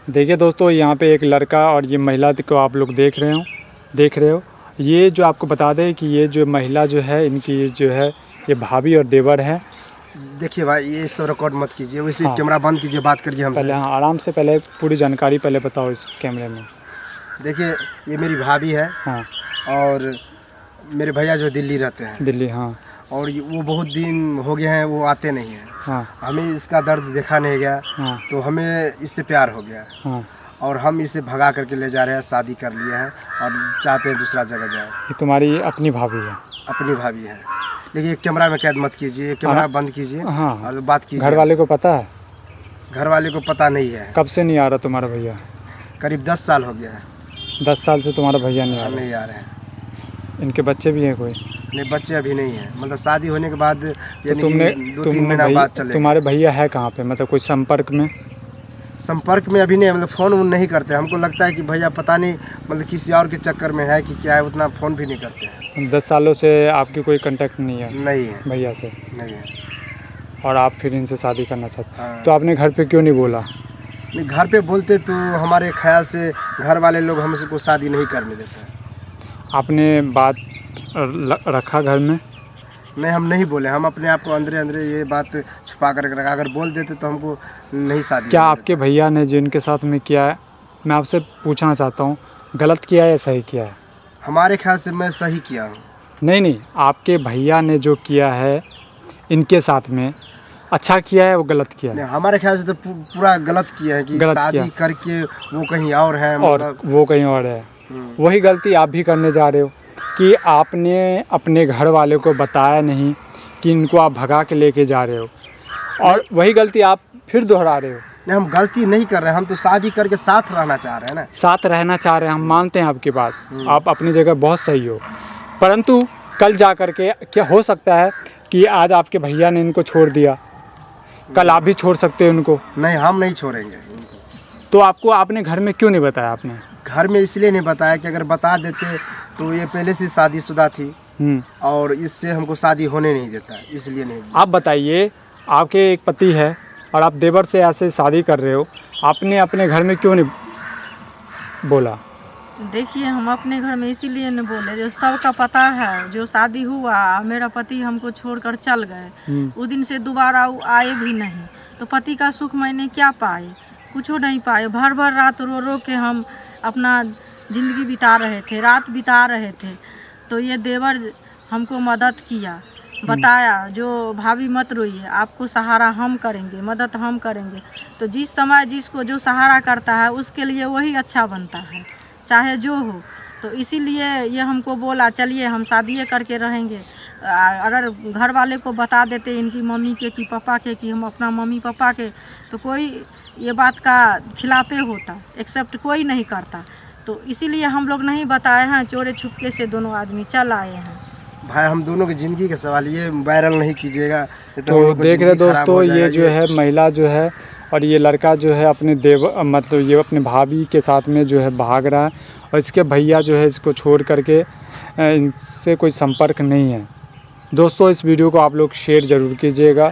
देखिए दोस्तों, यहाँ पे एक लड़का और ये महिला को आप लोग देख रहे हो। ये जो आपको बता दें कि ये जो महिला जो है, इनकी जो है ये भाभी और देवर है। देखिए भाई, ये सब रिकॉर्ड मत कीजिए, वैसे हाँ। कैमरा बंद कीजिए, बात करिए हमसे। पहले हाँ, आराम से पहले पूरी जानकारी पहले बताओ इस कैमरे में। देखिए, ये मेरी भाभी है। हाँ। और मेरे भैया जो दिल्ली रहते हैं। दिल्ली, हाँ। और वो बहुत दिन हो गए हैं, वो आते नहीं हैं। हाँ। हमें इसका दर्द देखा नहीं गया। हाँ। तो हमें इससे प्यार हो गया। हाँ। और हम इसे भगा करके ले जा रहे हैं, शादी कर लिए हैं और चाहते हैं दूसरा जगह जाए। ये तुम्हारी अपनी भाभी है? अपनी भाभी है, लेकिन कैमरा में कैद मत कीजिए, कैमरा बंद कीजिए। हाँ। और बात कीजिए। घर वाले को पता है? घर वाले को पता नहीं है। कब से नहीं आ रहा तुम्हारा भैया? करीब 10 साल हो गया है। 10 साल से तुम्हारा भैया नहीं आ रहा? नहीं आ रहे हैं। इनके बच्चे भी हैं कोई? नहीं, बच्चे अभी नहीं है, मतलब शादी होने के बाद तो तुमने 2-3 महीना बाद चले। तुम्हारे भैया है कहाँ पे, मतलब कोई संपर्क में अभी नहीं है, मतलब फ़ोन उन नहीं करते। हमको लगता है कि भैया पता नहीं, मतलब किसी और के चक्कर में है कि क्या है, उतना फ़ोन भी नहीं करते हैं। 10 सालों से आपकी कोई कांटेक्ट नहीं है? नहीं है भैया से? नहीं है। और आप फिर इनसे शादी करना चाहते? हाँ। तो आपने घर पे क्यों नहीं बोला? नहीं, घर पे बोलते तो हमारे ख्याल से घर वाले लोग हमसे को शादी नहीं करने देते। आपने बात रखा घर में? नहीं, हम नहीं बोले, हम अपने आप को अंदर अंदर ये बात छुपा कर रखा। अगर बोल देते तो हमको नहीं शादी। क्या आपके भैया ने जो इनके साथ में किया है, मैं आपसे पूछना चाहता हूँ, गलत किया है या सही किया है? हमारे ख्याल से मैं सही किया हूँ। नहीं, आपके भैया ने जो किया है इनके साथ में, अच्छा किया है वो गलत किया है? नहीं, हमारे ख्याल से तो पूरा गलत किया है कि शादी करके वो कहीं और है, और वो कहीं और है। वही गलती आप भी करने जा रहे हो कि आपने अपने घर वाले को बताया नहीं कि इनको आप भगा के लेके जा रहे हो, और वही गलती आप फिर दोहरा रहे हो। नहीं, हम गलती नहीं कर रहे हैं, हम तो शादी करके साथ रहना चाह रहे हैं ना। साथ रहना चाह रहे हैं, हम मानते हैं आपकी बात, आप अपनी जगह बहुत सही हो, परंतु कल जा कर के क्या हो सकता है कि आज आपके भैया ने इनको छोड़ दिया, कल आप भी छोड़ सकते हो उनको। नहीं, हम नहीं छोड़ेंगे। तो आपको आपने घर में क्यों नहीं बताया? आपने घर में इसलिए नहीं बताया कि अगर बता देते तो ये पहले से शादीशुदा थी और इससे हमको शादी होने नहीं देता, इसलिए नहीं। आप बताइए, आपके एक पति है और आप देवर से ऐसे शादी कर रहे हो, आपने अपने घर में क्यों नहीं बोला? देखिए, हम अपने घर में इसीलिए नहीं बोले, जो सबका पता है, जो शादी हुआ मेरा पति हमको छोड़कर चल गए, उस दिन से दोबारा वो आए भी नहीं। तो पति का सुख मैंने क्या पाए? कुछ नहीं पाए। भर भर रात रो रो के हम अपना ज़िंदगी बिता रहे थे, रात बिता रहे थे। तो ये देवर हमको मदद किया, बताया जो भाभी मत रोइए, आपको सहारा हम करेंगे, मदद हम करेंगे। तो जिस समय जिसको जो सहारा करता है उसके लिए वही अच्छा बनता है, चाहे जो हो। तो इसीलिए ये हमको बोला चलिए हम शादी करके रहेंगे। अगर घर वाले को बता देते, इनकी मम्मी के कि पापा के, कि हम अपना मम्मी पापा के, तो कोई ये बात का खिलाफे होता, एक्सेप्ट कोई नहीं करता। तो इसीलिए हम लोग नहीं बताए हैं, चोरे छुपके से दोनों आदमी चल आए हैं। भाई, हम दोनों की ज़िंदगी का सवाल, ये वायरल नहीं कीजिएगा। तो देख रहे दोस्तों, ये जो है महिला जो है और ये लड़का जो है अपने मतलब ये अपने भाभी के साथ में जो है भाग रहा है, और इसके भैया जो है इसको छोड़ करके इनसे कोई संपर्क नहीं है। दोस्तों, इस वीडियो को आप लोग शेयर ज़रूर कीजिएगा।